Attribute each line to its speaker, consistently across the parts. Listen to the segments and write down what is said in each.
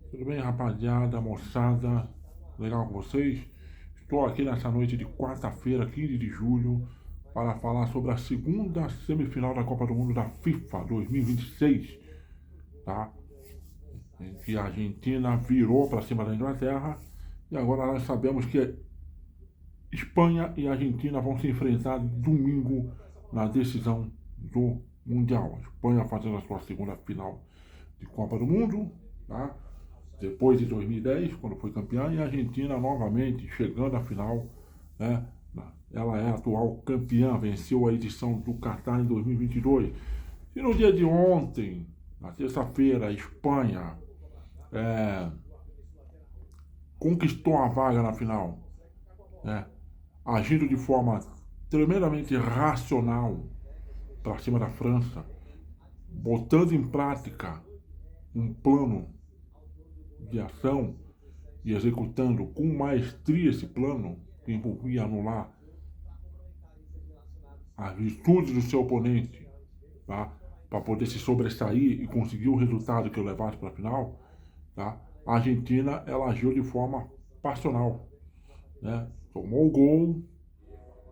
Speaker 1: Tudo bem, rapaziada, moçada? Legal com vocês? Estou aqui nessa noite de quarta-feira, 15 de julho, para falar sobre a segunda semifinal da Copa do Mundo da FIFA 2026, tá? Em que a Argentina virou para cima da Inglaterra e agora nós sabemos que Espanha e Argentina vão se enfrentar domingo na decisão do Mundial. A Espanha fazendo a sua segunda final de Copa do Mundo, tá? Depois de 2010, quando foi campeã, e a Argentina novamente chegando à final, né? Ela é a atual campeã, venceu a edição do Catar em 2022. E no dia de ontem, na terça-feira, a Espanha é, conquistou a vaga na final, né? Agindo de forma tremendamente racional para cima da França, botando em prática um plano de ação e executando com maestria esse plano que envolvia anular as virtudes do seu oponente, tá? Para poder se sobressair e conseguir o resultado que o levasse para a final, tá? A Argentina ela agiu de forma passional, né? Tomou o gol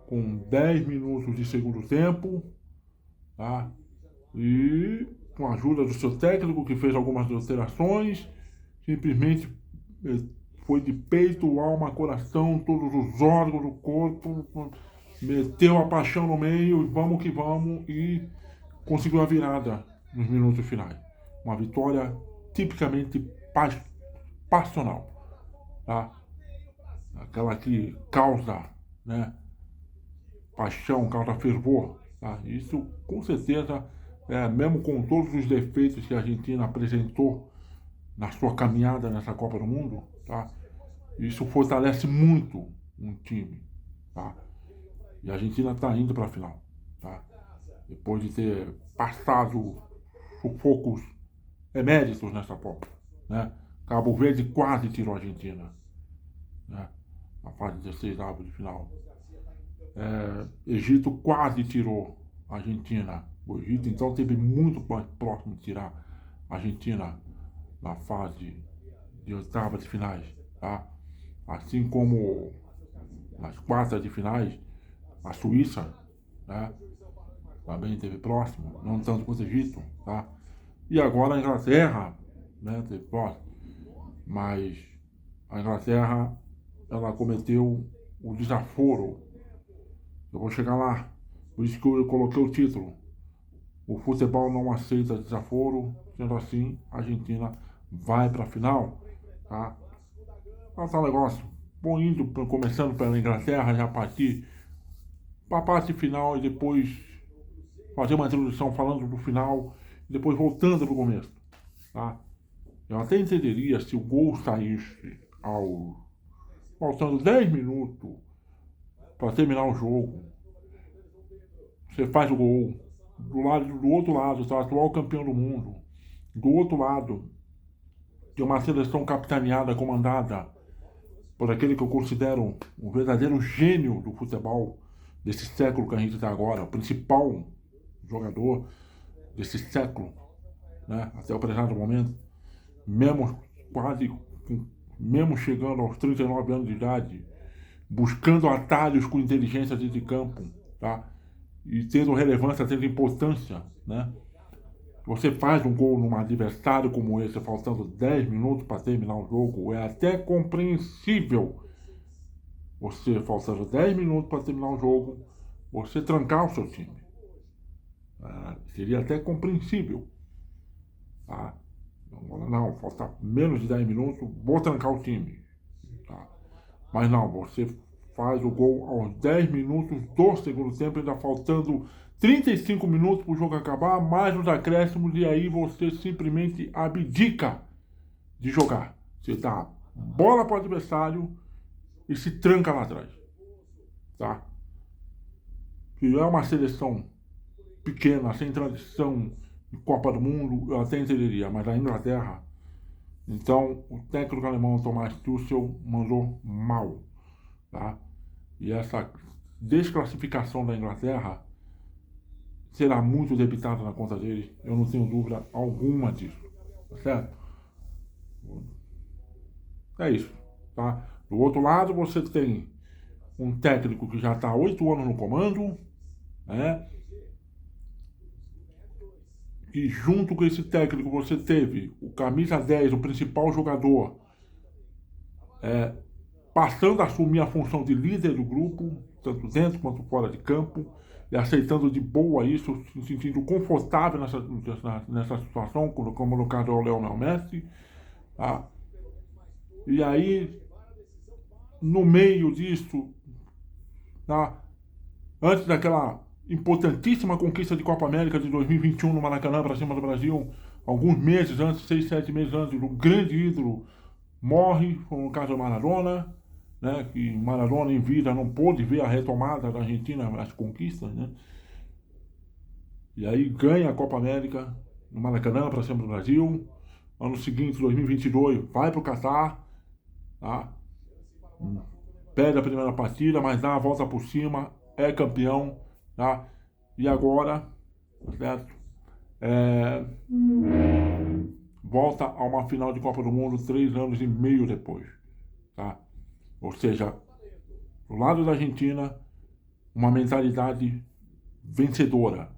Speaker 1: com 10 minutos de segundo tempo, tá? E com a ajuda do seu técnico que fez algumas alterações, simplesmente foi de peito, alma, coração, todos os órgãos do corpo, meteu a paixão no meio, vamos que vamos, e conseguiu a virada nos minutos finais. Uma vitória tipicamente passional, tá? Aquela que causa, né, paixão, causa fervor, tá? Isso com certeza, mesmo com todos os defeitos que a Argentina apresentou na sua caminhada nessa Copa do Mundo, tá? Isso fortalece muito um time, tá? E a Argentina está indo para a final, tá? Depois de ter passado sufocos eméritos nessa Copa, né? Cabo Verde quase tirou a Argentina, né? Na fase de 16 avos de final. Egito quase tirou a Argentina. O Egito então teve muito mais próximo de tirar a Argentina na fase de oitavas de finais, tá? Assim como nas quartas de finais, a Suíça, né, também esteve próximo, não tanto quanto o Egito, tá? E agora a Inglaterra, né, esteve próximo, mas a Inglaterra, ela cometeu o desaforo. Eu vou chegar lá, por isso que eu coloquei o título. O futebol não aceita desaforo, sendo assim, a Argentina vai para a final, tá? Então tá um negócio, bom, indo, começando pela Inglaterra, já partir para a parte final e depois fazer uma introdução falando do final e depois voltando para o começo, tá? Eu até entenderia se o gol saísse faltando 10 minutos para terminar o jogo. Você faz o gol, do outro lado está o atual campeão do mundo, do outro lado tem uma seleção capitaneada, comandada por aquele que eu considero um verdadeiro gênio do futebol desse século que a gente está agora, o principal jogador desse século, né, até o presente momento, mesmo quase, mesmo chegando aos 39 anos de idade, buscando atalhos com inteligência dentro de campo, tá? E tendo relevância, tendo importância, né? Você faz um gol num adversário como esse, faltando 10 minutos para terminar o jogo, é até compreensível. Você, faltando 10 minutos para terminar o jogo, você trancar o seu time. Seria até compreensível. Tá? Não, falta menos de 10 minutos, vou trancar o time. Tá? Mas não, você faz o gol aos 10 minutos do segundo tempo, ainda faltando 35 minutos para o jogo acabar, mais os acréscimos, e aí você simplesmente abdica de jogar. Você dá bola para o adversário e se tranca lá atrás. Tá? Se é uma seleção pequena, sem tradição de Copa do Mundo, eu até entenderia, mas a Inglaterra, então o técnico alemão Thomas Tuchel mandou mal, tá? E essa desclassificação da Inglaterra será muito debitada na conta dele, eu não tenho dúvida alguma disso, tá certo? É isso, tá? Do outro lado, você tem um técnico que já está há 8 anos no comando, né? E junto com esse técnico você teve o camisa 10, o principal jogador, passando a assumir a função de líder do grupo, tanto dentro quanto fora de campo, e aceitando de boa isso, se sentindo confortável nessa situação, como no caso do Lionel Messi. Tá? E aí, no meio disso, tá? Antes daquela importantíssima conquista de Copa América de 2021 no Maracanã para cima do Brasil, alguns meses antes, 6, 7 meses antes, o grande ídolo morre, foi no caso do Maradona, né, que Maradona em vida não pôde ver a retomada da Argentina, as conquistas, né? E aí ganha a Copa América no Maracanã para cima do Brasil. Ano seguinte, 2022, vai para o Catar, tá? Perde a primeira partida, mas dá a volta por cima, é campeão, tá? E agora, certo? Volta a uma final de Copa do Mundo 3 anos e meio depois, tá? Ou seja, do lado da Argentina, uma mentalidade vencedora,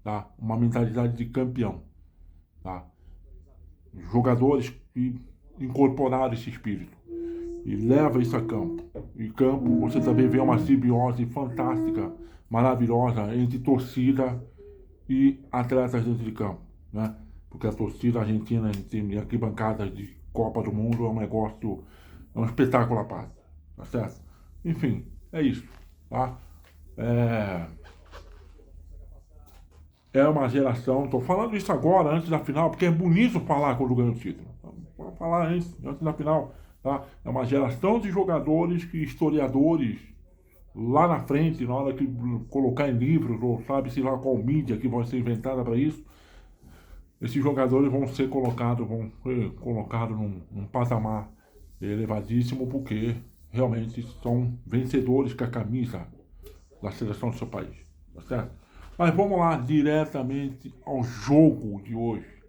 Speaker 1: tá? Uma mentalidade de campeão, tá? Jogadores que incorporaram esse espírito e leva isso a campo. Em campo você também vê uma simbiose fantástica, maravilhosa entre torcida e atletas dentro de campo, né? Porque a torcida argentina em arquibancadas de Copa do Mundo é um negócio, é um espetáculo à parte, tá certo? Enfim, é isso, tá? É uma geração, estou falando isso agora, antes da final, porque é bonito falar quando ganha o título. Vamos falar antes da final, tá? É uma geração de jogadores que historiadores lá na frente, na hora que colocar em livros, ou sabe-se lá qual mídia que vai ser inventada para isso, esses jogadores vão ser colocados num patamar elevadíssimo, porque realmente são vencedores com a camisa da seleção do seu país, tá certo? Mas vamos lá, diretamente ao jogo de hoje,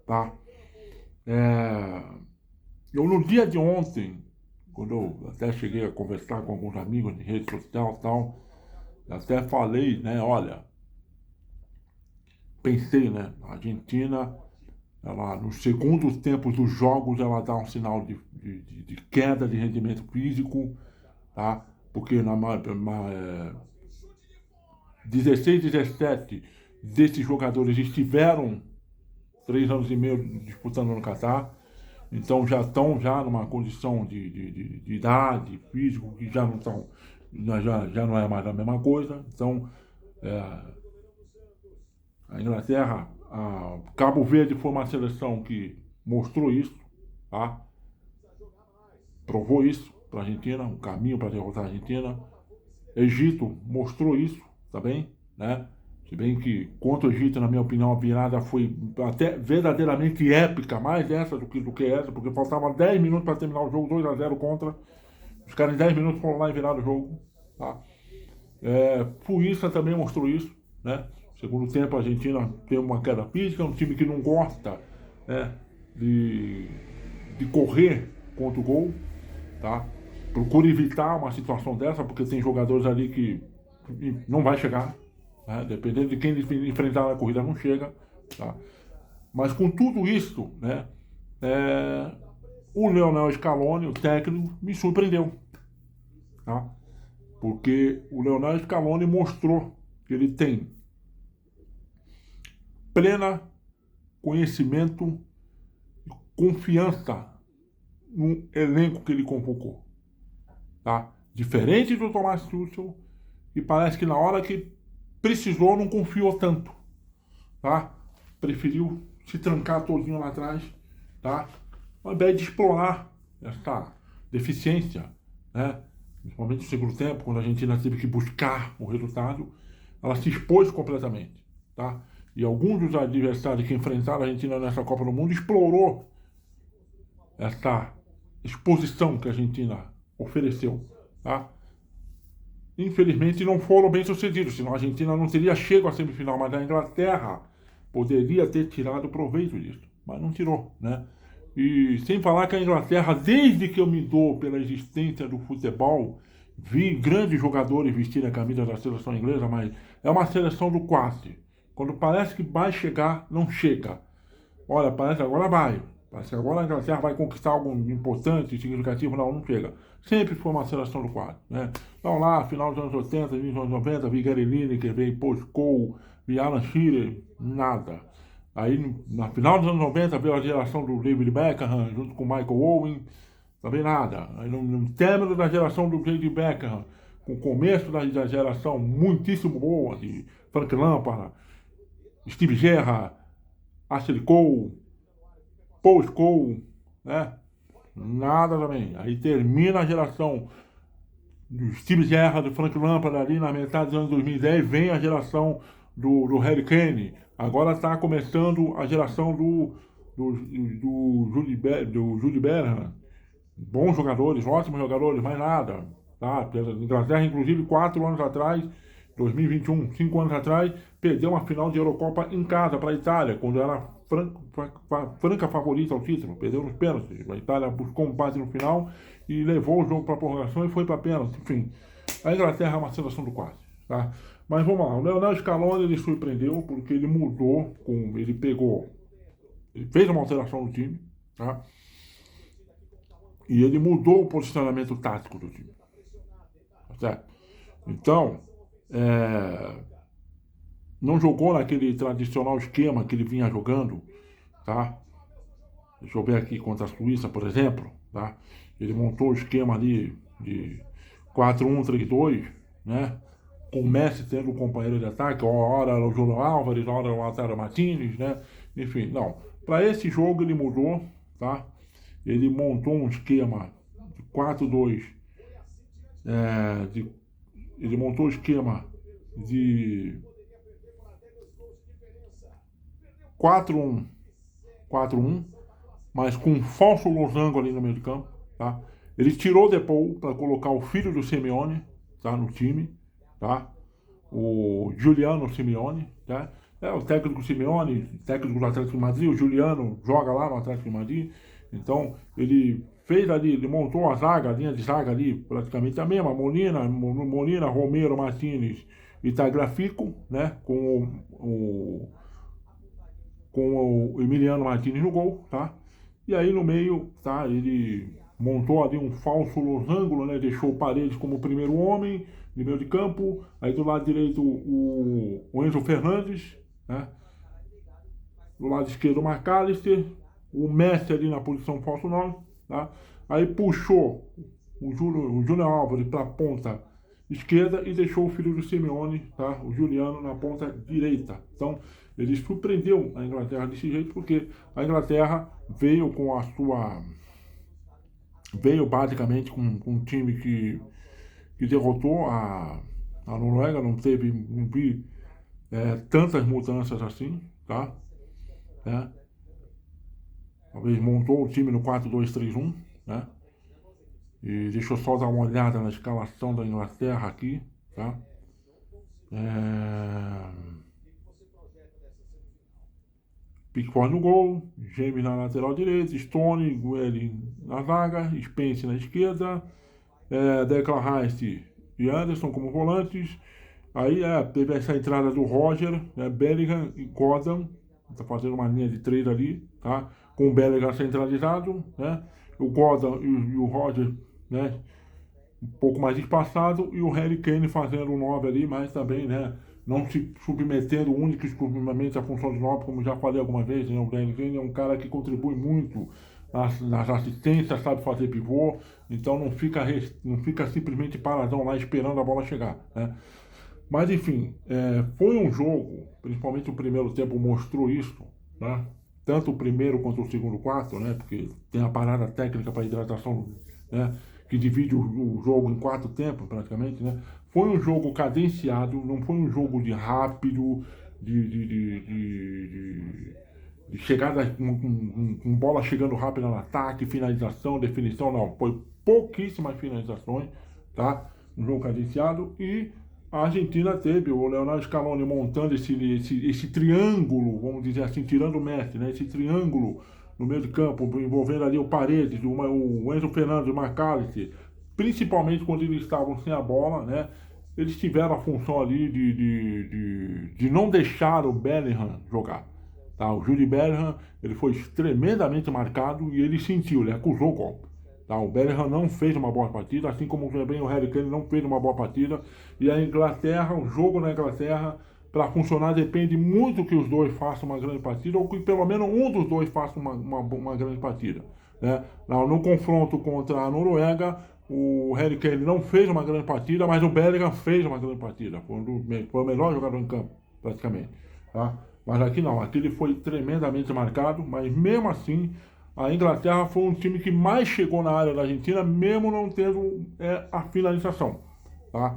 Speaker 1: tá? Eu no dia de ontem, quando eu até cheguei a conversar com alguns amigos de rede social e tal, até falei, né, olha, pensei, né, a Argentina, ela, nos segundos tempos dos jogos, ela dá um sinal de queda de rendimento físico, tá? Porque 16, 17 desses jogadores estiveram 3 anos e meio disputando no Catar, então já estão numa condição de idade, físico, que já não estão, já não é mais a mesma coisa. Então, a Inglaterra, Cabo Verde foi uma seleção que mostrou isso, tá? Provou isso para a Argentina, um caminho para derrotar a Argentina. Egito mostrou isso também, né? Se bem que, contra o Egito, na minha opinião, a virada foi até verdadeiramente épica, mais essa do que essa, porque faltava 10 minutos para terminar o jogo, 2-0 contra. Os caras em 10 minutos foram lá e viraram o jogo, tá? Suíça também mostrou isso, né? Segundo tempo, a Argentina tem uma queda física, um time que não gosta, né, de correr contra o gol, tá? Procura evitar uma situação dessa, porque tem jogadores ali que não vai chegar, né? Dependendo de quem enfrentar na corrida, não chega, tá? Mas com tudo isso, né, o Lionel Scaloni, o técnico, me surpreendeu, tá? Porque o Lionel Scaloni mostrou que ele tem plena conhecimento e confiança no elenco que ele convocou, tá? Diferente do Thomas Tuchel, que parece que na hora que precisou não confiou tanto, tá? Preferiu se trancar todinho lá atrás, tá? Ao invés de explorar essa deficiência, né? Principalmente no segundo tempo, quando a Argentina teve que buscar o resultado, ela se expôs completamente, tá? E alguns dos adversários que enfrentaram a Argentina nessa Copa do Mundo explorou essa exposição que a Argentina ofereceu, tá? Infelizmente não foram bem sucedidos, senão a Argentina não teria chego à semifinal, mas a Inglaterra poderia ter tirado proveito disso, mas não tirou, né? E sem falar que a Inglaterra, desde que eu me dou pela existência do futebol, vi grandes jogadores vestirem a camisa da seleção inglesa, mas é uma seleção do quase. Quando parece que vai chegar, não chega. Olha, parece que agora vai. Parece que agora a Inglaterra vai conquistar algo importante, significativo. Não, não chega. Sempre foi uma seleção do quase, né? Então lá, final dos anos 80, início dos anos 90, vi Gary Lineker, vi Paul Scholes, vi Alan Shearer, nada. Aí, na final dos anos 90, veio a geração do David Beckham, junto com Michael Owen, também nada. Aí, no término da geração do David Beckham, com o começo da geração muitíssimo boa, de Frank Lampard, Steve Gerrard, Ashley Cole, Paul Scholes, né? Nada também. Aí termina a geração do Steve Gerrard, do Frank Lampard ali na metade dos anos 2010, vem a geração do Harry Kane. Agora está começando a geração do Jude Bellingham. Bons jogadores, ótimos jogadores, mais nada. Tá? A Inglaterra, inclusive, 4 anos atrás, 2021, 5 anos atrás, perdeu uma final de Eurocopa em casa para a Itália, quando era franca favorita ao título. Perdeu nos pênaltis. A Itália buscou um empate no final e levou o jogo para a prorrogação e foi para pênalti. Enfim, a Inglaterra é uma seleção do quase. Tá? Mas vamos lá, o Lionel Scaloni ele surpreendeu porque ele mudou, ele fez uma alteração no time, tá? E ele mudou o posicionamento tático do time, tá certo? Então, não jogou naquele tradicional esquema que ele vinha jogando, tá? Deixa eu ver aqui contra a Suíça, por exemplo, tá? Ele montou o esquema ali de 4-1-3-2, né? Com o Messi sendo o companheiro de ataque, hora era o Júlio Álvares, hora era o Lautaro Martinez, né? Enfim, não. Para esse jogo ele mudou, tá? Ele montou um esquema de 4-2, ele montou o esquema de 4-1, mas com um falso losango ali no meio de campo, tá? Ele tirou o Depou para colocar o filho do Simeone, tá, no time, tá? O Giuliano Simeone, tá? É o técnico Simeone, técnico do Atlético de Madrid, o Giuliano joga lá no Atlético de Madrid, então ele fez ali, ele montou a linha de zaga ali, praticamente a mesma, Molina, Romero, Martinez e Tagliafico, né? Com o Emiliano Martinez no gol, tá? E aí no meio, tá? Ele montou ali um falso losango, né? Deixou o Paredes como primeiro homem no meio de campo. Aí do lado direito o Enzo Fernandes, né? Do lado esquerdo o McAllister, o Messi ali na posição falso 9, tá? Aí puxou o Júnior Álvares para a ponta esquerda e deixou o filho do Simeone, tá? O Giuliano na ponta direita. Então ele surpreendeu a Inglaterra desse jeito porque a Inglaterra veio basicamente com um time que derrotou a Noruega, não vi tantas mudanças assim, tá? Talvez montou o time no 4-2-3-1, né? E deixa eu só dar uma olhada na escalação da Inglaterra aqui, tá? Pickford no gol, James na lateral direita, Stone, Guerin na zaga, Spence na esquerda, Declan Rice e Anderson como volantes. Aí teve essa entrada do Roger, né, Bellingham e Gordon, tá fazendo uma linha de 3 ali, tá? Com o Bellingham centralizado, né? O Gordon e o Roger, né? Um pouco mais espaçado, e o Harry Kane fazendo o 9 ali, mas também, né? Não se submetendo única e exclusivamente à função de 9, como já falei alguma vez, né? O Harry Kane é um cara que contribui muito nas assistências, sabe fazer pivô, então não fica simplesmente paradão lá esperando a bola chegar, né? Mas enfim, foi um jogo, principalmente o primeiro tempo mostrou isso, né? Tanto o primeiro quanto o segundo quarto, né? Porque tem a parada técnica para hidratação, né? Que divide o jogo em 4 tempos, praticamente, né? Foi um jogo cadenciado, não foi um jogo de rápido, de chegada com bola chegando rápida no ataque, finalização, definição, não. Foi pouquíssimas finalizações, tá? Um jogo cadenciado e a Argentina teve o Lionel Scaloni montando esse triângulo, vamos dizer assim, tirando o Messi, né? Esse triângulo no meio de campo, envolvendo ali o Paredes, o Enzo Fernandes, o McAllister, principalmente quando eles estavam sem a bola, né? Eles tiveram a função ali de não deixar o Bellingham jogar. Tá? O Jude Bellingham, ele foi tremendamente marcado e ele sentiu, ele acusou o golpe. Tá? O Bellingham não fez uma boa partida, assim como também o Harry Kane não fez uma boa partida. E a Inglaterra, o jogo na Inglaterra, para funcionar, depende muito que os dois façam uma grande partida, ou que pelo menos um dos dois faça uma grande partida. Né? No confronto contra a Noruega, o Harry Kane não fez uma grande partida, mas o Bellingham fez uma grande partida. Foi o melhor jogador em campo, praticamente. Tá? Mas aqui não, aqui ele foi tremendamente marcado, mas mesmo assim, a Inglaterra foi um time que mais chegou na área da Argentina, mesmo não tendo a finalização. Tá?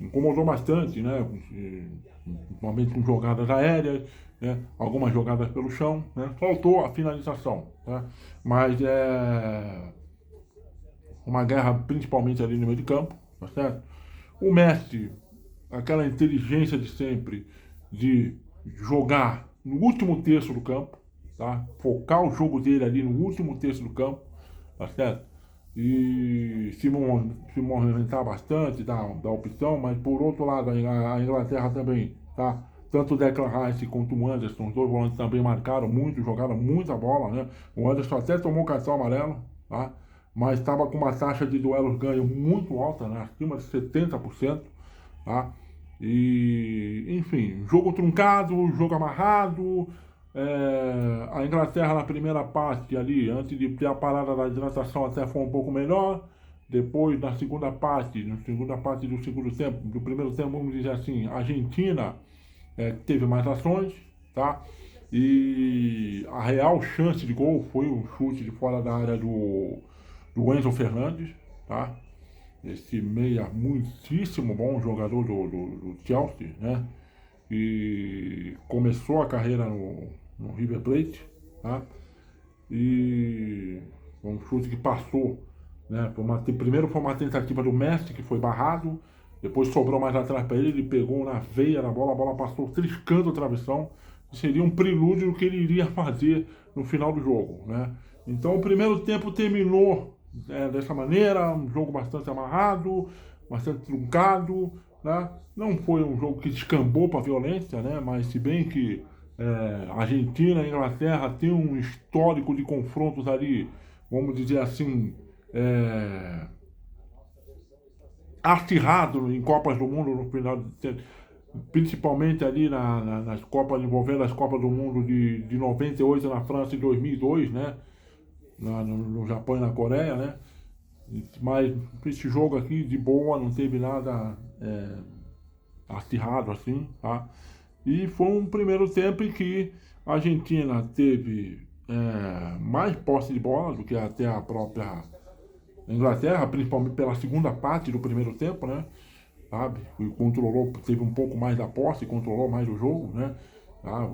Speaker 1: Incomodou bastante, né? Principalmente com jogadas aéreas, né? Algumas jogadas pelo chão, né? Faltou a finalização, tá? Mas é uma guerra principalmente ali no meio de campo, tá certo? O Messi, aquela inteligência de sempre de jogar no último terço do campo, tá? Focar o jogo dele ali no último terço do campo, tá certo? E se movimentar bastante, dá opção, mas por outro lado, a Inglaterra também, tá? Tanto o Declan Rice quanto o Anderson, os dois volantes também marcaram muito, jogaram muita bola, né? O Anderson até tomou cartão amarelo, tá? Mas estava com uma taxa de duelos ganho muito alta, né? Acima de 70%, tá? E, enfim, jogo truncado, jogo amarrado. A Inglaterra na primeira parte ali, antes de ter a parada da hidratação, até foi um pouco melhor. Depois, na segunda parte do segundo tempo, do primeiro tempo, vamos dizer assim, a Argentina teve mais ações, tá? E a real chance de gol foi um chute de fora da área do Enzo Fernandes, tá? Esse meia muitíssimo bom jogador do Chelsea, né? E começou a carreira no River Plate, tá? E foi um chute que passou, né? Primeiro foi uma tentativa do Messi, que foi barrado, depois sobrou mais atrás para ele pegou na veia da bola, a bola passou triscando o travessão, seria um prelúdio do que ele iria fazer no final do jogo, né? Então o primeiro tempo terminou dessa maneira, um jogo bastante amarrado, bastante truncado, né? Não foi um jogo que descambou para a violência, né? Mas se bem que Argentina e Inglaterra têm um histórico de confrontos ali, vamos dizer assim, acirrado em Copas do Mundo no final principalmente ali nas Copas, envolvendo as Copas do Mundo de 98 na França e 2002, né? No Japão e na Coreia, né? Mas esse jogo aqui, de boa, não teve nada acirrado assim, tá? E foi um primeiro tempo em que a Argentina teve mais posse de bola do que até a própria Inglaterra, principalmente pela segunda parte do primeiro tempo, né? Sabe? E controlou, teve um pouco mais da posse, controlou mais o jogo, né? Tá?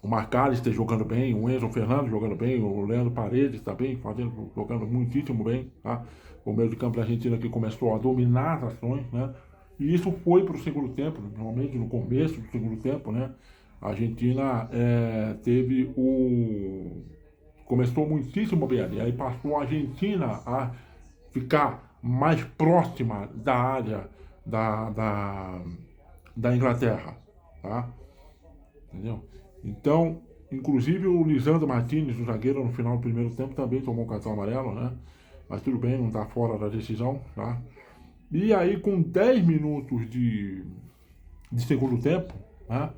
Speaker 1: O McAllister jogando bem, o Enzo Fernandes jogando bem, o Leandro Paredes também jogando muitíssimo bem, tá? O meio de campo da Argentina que começou a dominar as ações, né? E isso foi para o segundo tempo, normalmente no começo do segundo tempo, né? A Argentina começou muitíssimo bem ali, aí passou a Argentina a ficar mais próxima da área da Inglaterra, tá? Entendeu? Então, inclusive o Lisandro Martinez, o zagueiro, no final do primeiro tempo também tomou um cartão amarelo, né? Mas tudo bem, não está fora da decisão, tá? E aí, com 10 minutos de segundo tempo, né?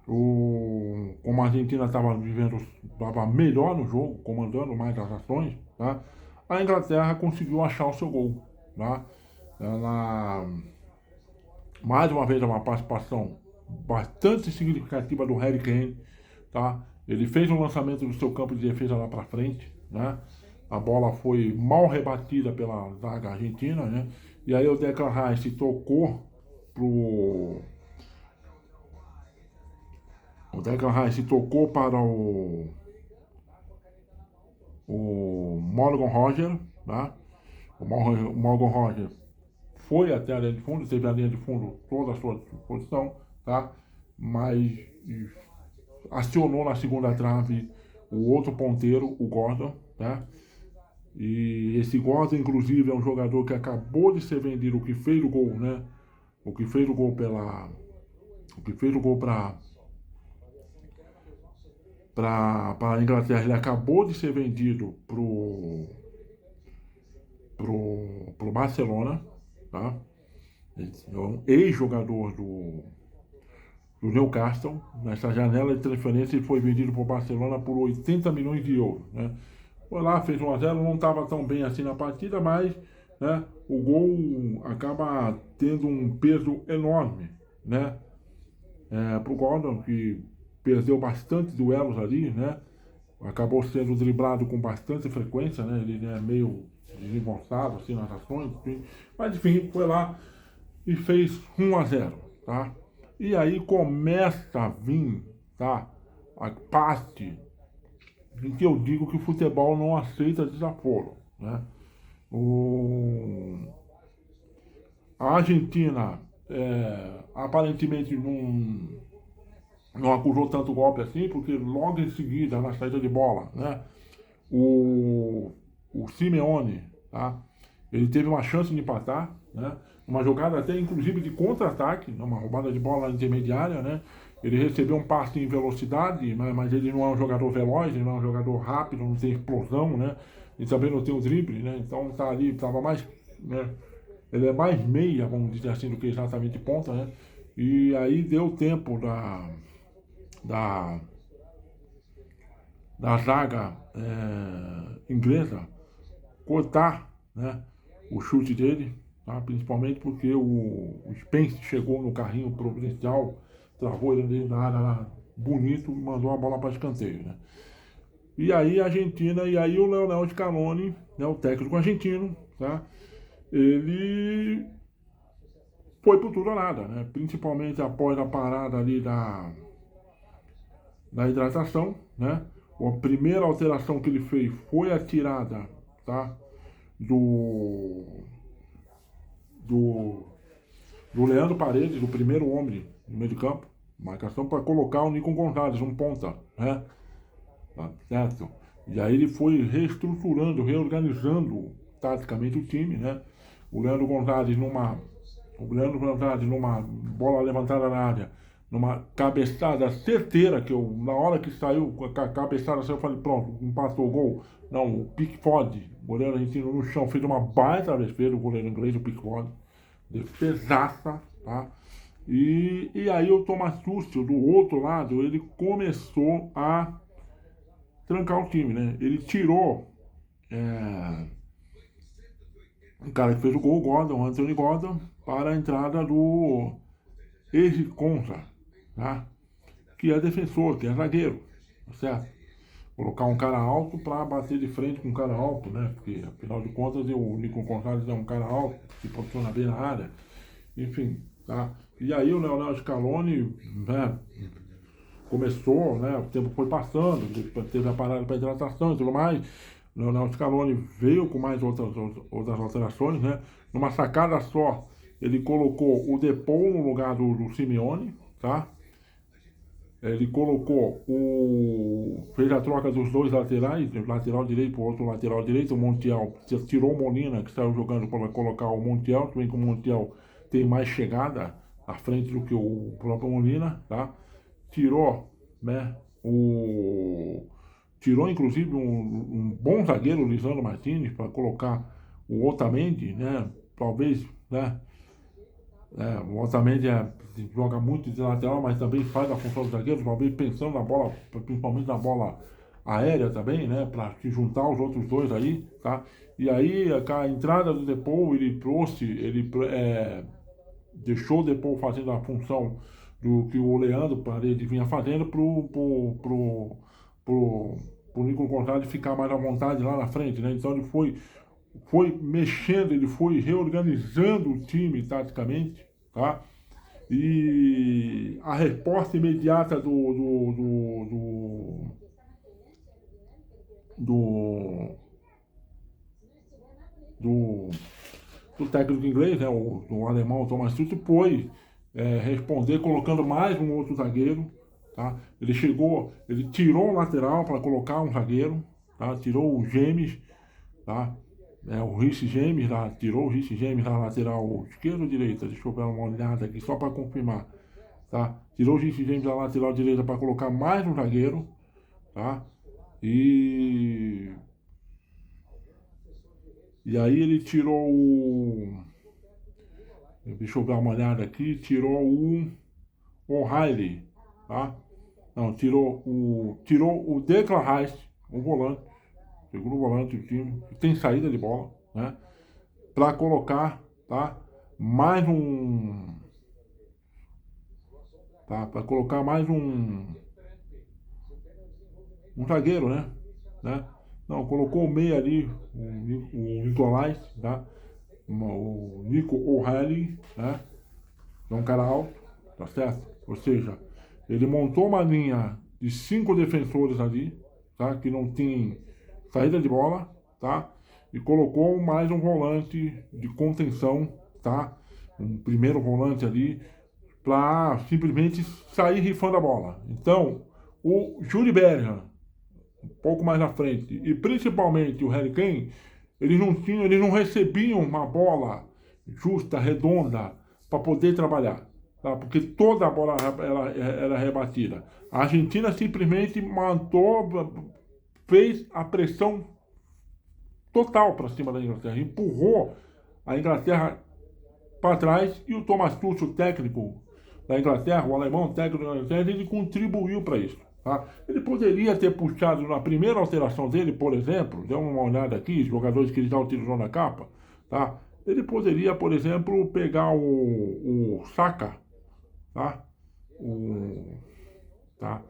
Speaker 1: Como a Argentina estava melhor no jogo, comandando mais as ações, tá? A Inglaterra conseguiu achar o seu gol, tá? Ela, mais uma vez, é uma participação bastante significativa do Harry Kane, tá? Ele fez um lançamento do seu campo de defesa lá para frente, né? A bola foi mal rebatida pela zaga argentina, né? E aí o Declan Rice tocou para o Morgan Roger, tá? O Morgan Roger foi até a linha de fundo, teve a linha de fundo toda a sua disposição, tá? Mas acionou na segunda trave o outro ponteiro, o Gordon, tá? E esse Gordon, inclusive, é um jogador que acabou de ser vendido, o que fez o gol, né? O que fez o gol o que fez o gol para a Inglaterra, ele acabou de ser vendido pro Barcelona, tá? Ele é um ex-jogador do Newcastle. Nessa janela de transferência ele foi vendido para o Barcelona por 80 milhões de euros, né? Foi lá, fez 1-0, não estava tão bem assim na partida, mas, né, o gol acaba tendo um peso enorme, né, para o Gordon, que perdeu bastante duelos ali, né, acabou sendo driblado com bastante frequência, né, ele é meio desengonçado assim nas ações, enfim, mas enfim, foi lá e fez 1-0, tá? E aí começa a vir, tá, a parte em que eu digo que o futebol não aceita desaforo, né? O... A Argentina aparentemente não acusou tanto golpe assim, porque logo em seguida, na saída de bola, né, o, o Simeone, tá, ele teve uma chance de empatar, né, uma jogada até inclusive de contra-ataque, uma roubada de bola intermediária, né, ele recebeu um passe em velocidade, mas ele não é um jogador veloz, ele não é um jogador rápido, não tem explosão, né, e também não tem o drible, né, então tá ali, tava mais, né, ele é mais meia, vamos dizer assim, do que exatamente ponta, né, e aí deu tempo da, da zaga inglesa cortar, né, o chute dele, tá? Principalmente porque o Spence chegou no carrinho providencial, travou ele ali na área lá, bonito, e mandou a bola para escanteio, né? E aí a Argentina, e aí o Leonel Scaloni, né, o técnico argentino, tá? Ele foi por tudo ou nada, né? Principalmente após a parada ali da hidratação, né? A primeira alteração que ele fez foi a tirada, tá? Do, do, do Leandro Paredes, do primeiro homem no meio de campo, marcação para colocar o Nico Gonzalez, um ponta, né? Tá certo? E aí ele foi reestruturando, reorganizando taticamente o time, né? O Leandro Gonzalez numa bola levantada na área, numa cabeçada certeira, que eu, na hora que saiu, a cabeçada saiu, eu falei, pronto, empatou o gol. Não, o Pickford, goleiro argentino no chão, fez uma baita defesa, o goleiro inglês, o Pickford, defesaça, tá? E aí o Thomas Tuchel, do outro lado, ele começou a trancar o time, né? Ele tirou o cara que fez o gol, o Gordon, o Anthony Gordon, para a entrada do Eze Konsa, tá? Que é defensor, que é zagueiro, tá certo? Colocar um cara alto para bater de frente com um cara alto, né? Porque, afinal de contas, o Nico Gonzalez é um cara alto, que posiciona bem na área, enfim, tá? E aí o Leonel Scaloni, né, começou, né? O tempo foi passando, teve a parada para hidratação e tudo mais. O Leonel Scaloni veio com mais outras alterações, né? Numa sacada só, ele colocou o Depou no lugar do Simeone, tá? Ele colocou fez a troca dos dois laterais, o lateral direito para o outro lateral direito, o Montiel tirou o Molina, que saiu jogando para colocar o Montiel, que vem com o Montiel tem mais chegada à frente do que o próprio Molina, tá? Tirou, né, tirou inclusive um bom zagueiro, o Lisandro Martins, para colocar o Otamendi, né, talvez, né, o Otamendi joga muito de lateral, mas também faz a função do zagueiro, talvez pensando na bola, principalmente na bola aérea também, né, para se juntar os outros dois aí, tá? E aí a entrada do Depou, deixou o Depou fazendo a função do que o Leandro Paredes vinha fazendo pro Nico Gonzalez ficar mais à vontade lá na frente, né? Então ele foi mexendo, ele foi reorganizando o time taticamente, tá? E a resposta imediata do, do, do técnico inglês, né, o alemão Thomas Tuchel, foi responder colocando mais um outro zagueiro, tá? Ele tirou o lateral para colocar um zagueiro, tá? Tirou o James, tá? O Rich James lá, tirou o Rich James na lateral esquerda ou direita? Deixa eu dar uma olhada aqui só para confirmar, tá? Tirou o Rich James na lateral direita para colocar mais um zagueiro, tá? E aí ele tirou o... Deixa eu dar uma olhada aqui, tirou o O'Reilly, tá? Não, tirou o Declan Rice, o volante, segundo volante do time, que tem saída de bola, né? Para colocar, tá? Mais um, tá? Para colocar mais um zagueiro, né? Não, colocou o meio ali, o Nicolás, tá? O Nico O'Reilly, né? É um cara alto, tá certo? Ou seja, ele montou uma linha de 5 defensores ali, tá? Que não tem saída de bola, tá? E colocou mais um volante de contenção, tá? Um primeiro volante ali, para simplesmente sair rifando a bola. Então, o Jude Bellingham, um pouco mais na frente, e principalmente o Harry Kane, eles não recebiam uma bola justa, redonda, para poder trabalhar, tá? Porque toda a bola era rebatida. A Argentina simplesmente fez a pressão total para cima da Inglaterra, empurrou a Inglaterra para trás, e o Thomas Tuchel, o técnico da Inglaterra, o alemão técnico da Inglaterra, ele contribuiu para isso. Tá? Ele poderia ter puxado na primeira alteração dele, por exemplo, dê uma olhada aqui, os jogadores que ele já utilizou na capa, tá? Ele poderia, por exemplo, pegar o Saka, tá? Tá?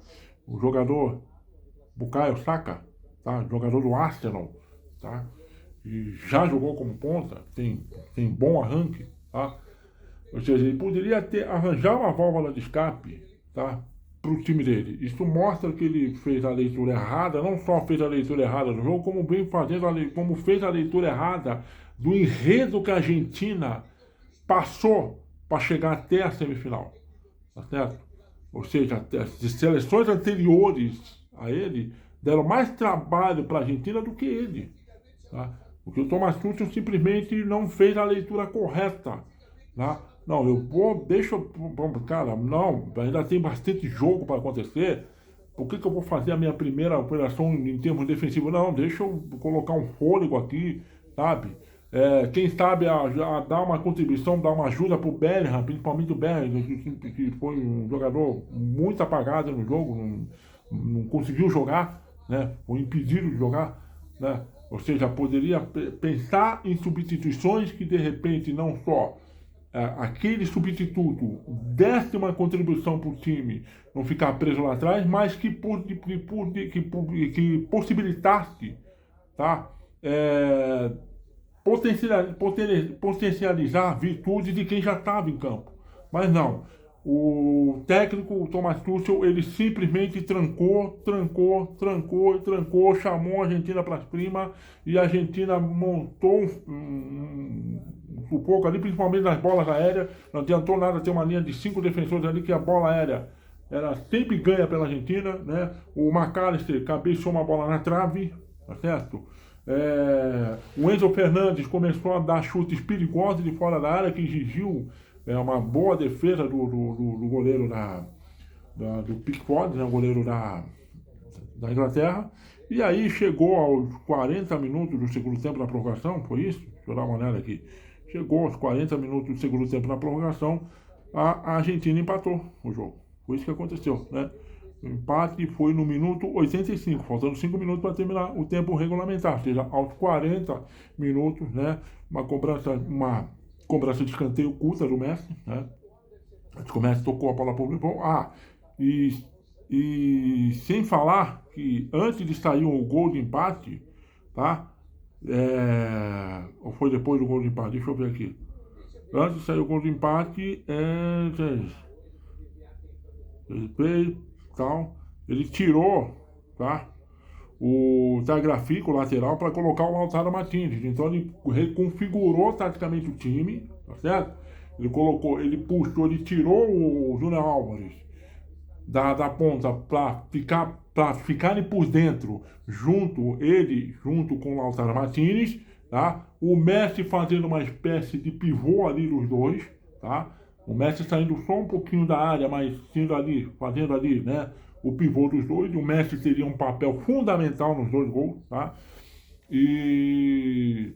Speaker 1: O jogador Bukayo Saka, tá? Jogador do Arsenal, tá? E já jogou como ponta, tem bom arranque, tá? Ou seja, ele poderia arranjar uma válvula de escape, tá? Para o time dele. Isso mostra que ele fez a leitura errada, não só fez a leitura errada do jogo, como como fez a leitura errada do enredo que a Argentina passou para chegar até a semifinal, tá certo? Ou seja, as seleções anteriores a ele deram mais trabalho para a Argentina do que ele, tá? Porque o Thomas Tuchel simplesmente não fez a leitura correta, tá? Não, cara, não, ainda tem bastante jogo para acontecer. Por que eu vou fazer a minha primeira operação em termos defensivos? Não, deixa eu colocar um fôlego aqui, sabe? Quem sabe a dar uma contribuição, dar uma ajuda pro Bellingham, principalmente o Bellingham, que foi um jogador muito apagado no jogo, não conseguiu jogar, né? Foi impedido de jogar, né? Ou seja, poderia pensar em substituições que de repente não só aquele substituto desse uma contribuição para o time não ficar preso lá atrás, mas que possibilitasse, tá? Potencializar virtudes de quem já estava em campo. Mas não. O técnico, o Thomas Tuchel, ele simplesmente trancou, chamou a Argentina para cima, e a Argentina montou um sufoco ali, principalmente nas bolas aéreas. Não adiantou nada ter uma linha de 5 defensores ali, que a bola aérea era sempre ganha pela Argentina, né? O McAllister cabeceou uma bola na trave, tá certo? O Enzo Fernandes começou a dar chutes perigosos de fora da área, que exigiu uma boa defesa do goleiro do Pickford, né, o goleiro da Inglaterra. E aí chegou aos 40 minutos do segundo tempo da prorrogação, foi isso? Deixa eu dar uma olhada aqui. Chegou aos 40 minutos do segundo tempo da prorrogação, a Argentina empatou o jogo. Foi isso que aconteceu, né? O empate foi no minuto 85, faltando 5 minutos para terminar o tempo regulamentar, ou seja, aos 40 minutos, né? Uma cobrança de escanteio curta do Messi, né? O Messi tocou a bola para o gol. E sem falar que antes de sair o gol de empate, tá? Ou foi depois do gol de empate? Deixa eu ver aqui. Antes de sair o gol de empate, ele tirou, tá? O Tagliafico, o lateral, para colocar o Lautaro Martinez. Então ele reconfigurou taticamente o time, tá certo? Ele tirou o Julián Álvares da ponta para ficarem por dentro, junto com o Lautaro Martinez, tá? O Messi fazendo uma espécie de pivô ali dos dois, tá? O Messi saindo só um pouquinho da área, mas sendo ali, fazendo ali, né? O pivô dos dois. O Messi teria um papel fundamental nos dois gols, tá? E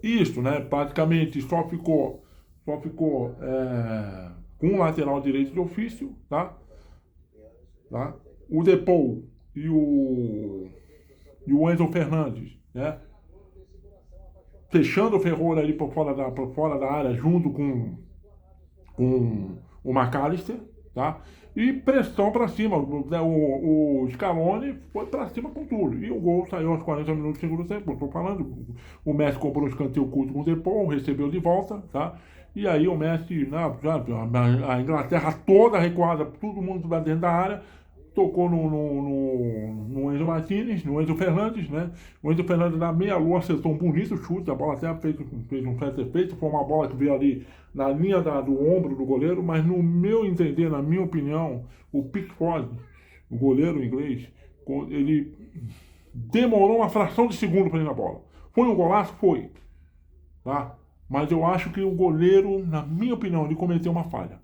Speaker 1: isso, né? Praticamente só ficou com o lateral direito de ofício, tá? O Depou e o Enzo Fernandes, né? Fechando o Ferrolho ali por fora da área, junto com o McAllister, tá? E pressão para cima. O Scaloni foi para cima com tudo. E o gol saiu aos 40 minutos do segundo tempo. Estou falando, o Messi comprou um escanteio curto com o Depou, recebeu de volta, tá? E aí o Messi, a Inglaterra toda recuada, todo mundo lá dentro da área, tocou no Enzo Martinez, no Enzo Fernandes, né? O Enzo Fernandes na meia-lua acertou um bonito chute, a bola até fez um certo efeito, foi uma bola que veio ali na linha do ombro do goleiro, mas no meu entender, na minha opinião, o Pickford, o goleiro inglês, ele demorou uma fração de segundo para ir na bola. Foi um golaço? Foi. Tá? Mas eu acho que o goleiro, na minha opinião, ele cometeu uma falha.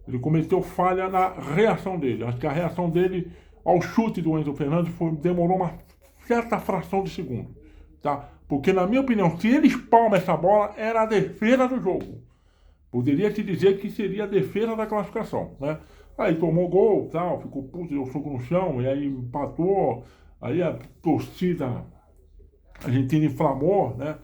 Speaker 1: Ele cometeu falha na reação dele. Acho que a reação dele ao chute do Enzo Fernandes demorou uma certa fração de segundo. Tá? Porque, na minha opinião, se ele espalma essa bola, era a defesa do jogo. Poderia te dizer que seria a defesa da classificação. Né? Aí tomou gol, tal, ficou puto, deu soco no chão, e aí empatou. Aí a torcida argentina inflamou, né?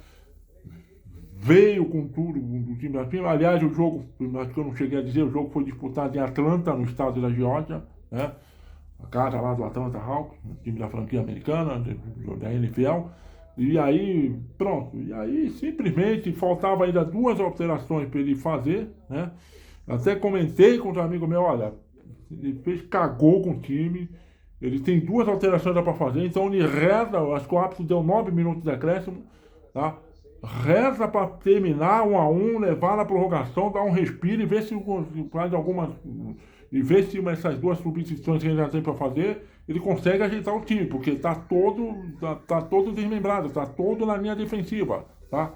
Speaker 1: Veio com tudo do time da firma. Aliás, o jogo, acho que eu não cheguei a dizer, o jogo foi disputado em Atlanta, no estado da Geórgia, né? A casa lá do Atlanta Hawks, time da franquia americana, da NFL. E aí, pronto. E aí, simplesmente, faltava ainda 2 alterações para ele fazer, né? Até comentei com os amigos meus, olha, ele cagou com o time. Ele tem 2 alterações para fazer, então ele reza, acho que o árbitro deu 9 minutos de acréscimo, tá? Reza para terminar 1-1, levar na prorrogação, dar um respiro e ver se faz alguma. E ver se essas 2 substituições que ele já tem para fazer, ele consegue ajeitar o time, porque está todo desmembrado, está todo na linha defensiva, tá?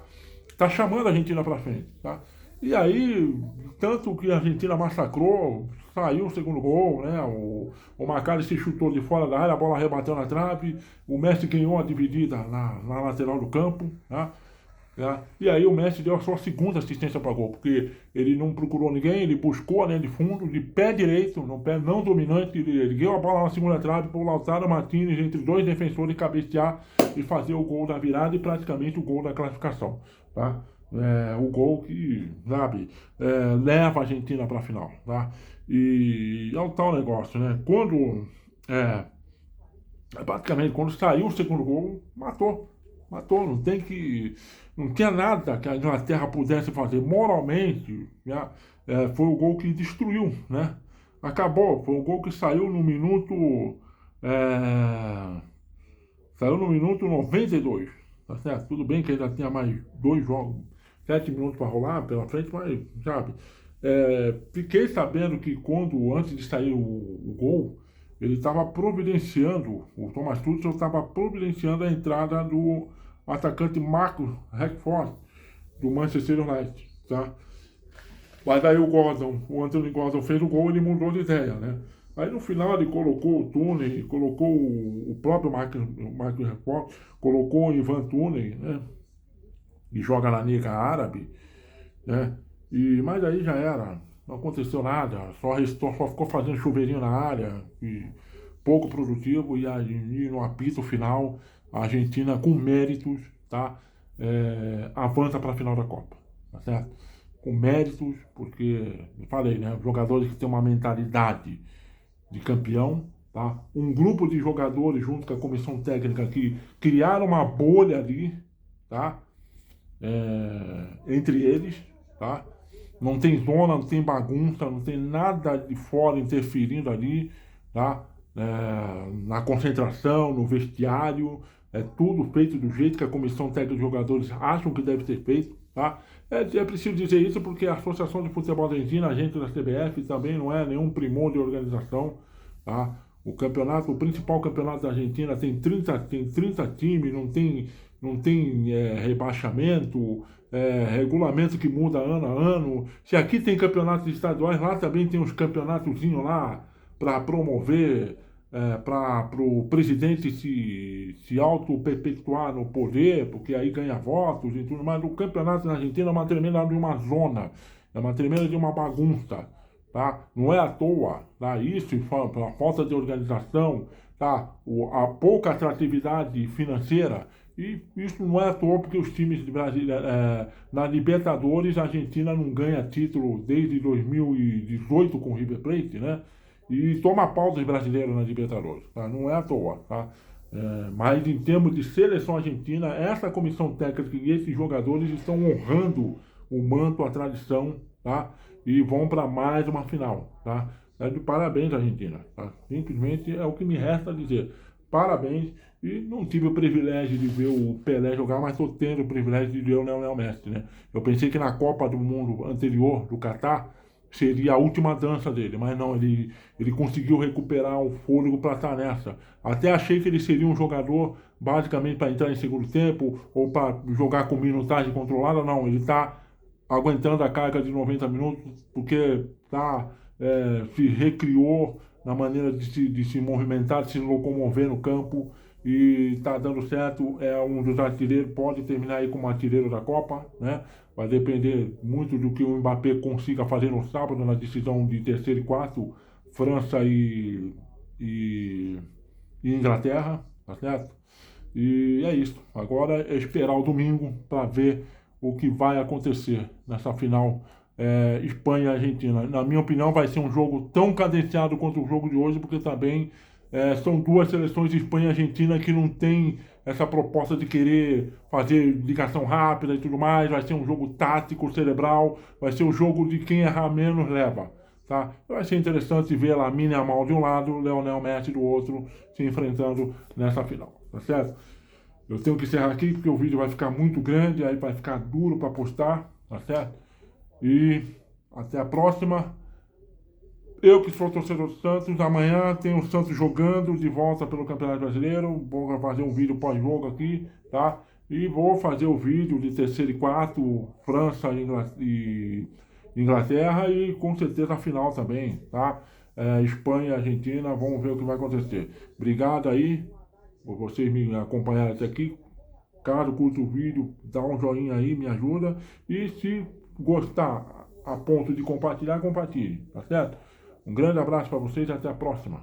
Speaker 1: Está chamando a Argentina para frente, tá? E aí, tanto que a Argentina massacrou, saiu o segundo gol, né? O McAllister se chutou de fora da área, a bola rebateu na trave, o Messi ganhou a dividida na lateral do campo, tá? E aí o Messi deu a sua segunda assistência para gol, porque ele não procurou ninguém, ele buscou a linha de fundo, de pé direito, no pé não dominante, ele ergueu a bola na segunda trave para o Lautaro Martinez, entre 2 defensores, cabecear e fazer o gol da virada e praticamente o gol da classificação. Tá? O gol que, sabe, leva a Argentina para a final. Tá? E é o tal negócio, né? Praticamente, quando saiu o segundo gol, matou, não tinha nada que a Inglaterra pudesse fazer moralmente, né? Foi o gol que destruiu, né? Acabou, foi o gol que saiu no minuto, saiu no minuto 92, tá certo? Tudo bem que ainda tinha mais 2 jogos, 7 minutos para rolar pela frente, mas, sabe, fiquei sabendo que antes de sair o gol, ele estava providenciando, o Thomas Tuchel estava providenciando a entrada do atacante Marcus Rashford, do Manchester United, tá? Mas aí o Anthony Gordon fez o gol e ele mudou de ideia, né? Aí no final ele colocou o Túnez, colocou o próprio Marcus Rashford, colocou o Ivan Túnez, né? Que joga na Liga Árabe, né? Mas aí já era, não aconteceu nada, só ficou fazendo chuveirinho na área, e pouco produtivo, e aí no apito final, a Argentina com méritos, tá? Avança para a final da Copa, tá certo? Com méritos, porque, eu falei, né? Jogadores que têm uma mentalidade de campeão, tá? Um grupo de jogadores junto com a comissão técnica que criaram uma bolha ali, tá? Entre eles, tá? Não tem zona, não tem bagunça, não tem nada de fora interferindo ali, tá? Na concentração, no vestiário, é tudo feito do jeito que a comissão técnica de jogadores acham que deve ser feito, tá? É preciso dizer isso porque a Associação de Futebol da Argentina, a gente da CBF, também não é nenhum primor de organização, tá? O principal campeonato da Argentina tem 30 times, não tem rebaixamento, regulamento que muda ano a ano. Se aqui tem campeonatos estaduais, lá também tem uns campeonatozinhos lá para promover, para o presidente se auto-perpetuar no poder, porque aí ganha votos e tudo mais. O campeonato na Argentina é uma tremenda de uma zona, é uma tremenda de uma bagunça, tá? Não é à toa, tá? Isso, pela falta de organização, tá? A pouca atratividade financeira, e isso não é à toa porque os times brasileiros, na Libertadores, a Argentina não ganha título desde 2018 com o River Plate, né? E toma pau dos brasileiros na Libertadores, tá? Não é à toa, tá? Mas em termos de seleção argentina, essa comissão técnica e esses jogadores estão honrando o manto, a tradição, tá? E vão para mais uma final, tá? De parabéns, Argentina, tá? Simplesmente é o que me resta dizer. Parabéns. E não tive o privilégio de ver o Pelé jogar, mas estou tendo o privilégio de ver o Lionel Messi, né? Eu pensei que na Copa do Mundo anterior, do Catar, seria a última dança dele, mas não, ele conseguiu recuperar o fôlego para estar nessa. Até achei que ele seria um jogador basicamente para entrar em segundo tempo ou para jogar com minutagem controlada, não, ele está aguentando a carga de 90 minutos porque se recriou na maneira de se movimentar, de se locomover no campo e está dando certo, é um dos artilheiros, pode terminar aí como artilheiro da Copa, né? Vai depender muito do que o Mbappé consiga fazer no sábado na decisão de terceiro e quarto, França e Inglaterra, tá certo? E é isso. Agora é esperar o domingo para ver o que vai acontecer nessa final Espanha e Argentina. Na minha opinião, vai ser um jogo tão cadenciado quanto o jogo de hoje, porque também são duas seleções, Espanha e Argentina, que não tem essa proposta de querer fazer ligação rápida e tudo mais. Vai ser um jogo tático, cerebral, vai ser o jogo de quem errar menos leva. Tá? Vai ser interessante ver Lamine Yamal de um lado, Lionel Messi do outro, se enfrentando nessa final. Tá certo? Eu tenho que encerrar aqui porque o vídeo vai ficar muito grande, aí vai ficar duro para postar, tá certo? E até a próxima. Eu que sou torcedor do Santos, amanhã tem o Santos jogando de volta pelo Campeonato Brasileiro. Vou fazer um vídeo pós-jogo aqui, tá? E vou fazer o vídeo de terceiro e quarto, França e Inglaterra e com certeza a final também, tá? Espanha e Argentina, vamos ver o que vai acontecer. Obrigado aí por vocês me acompanharem até aqui. Caso curta o vídeo, dá um joinha aí, me ajuda. E se gostar a ponto de compartilhar, compartilhe, tá certo? Um grande abraço para vocês e até a próxima.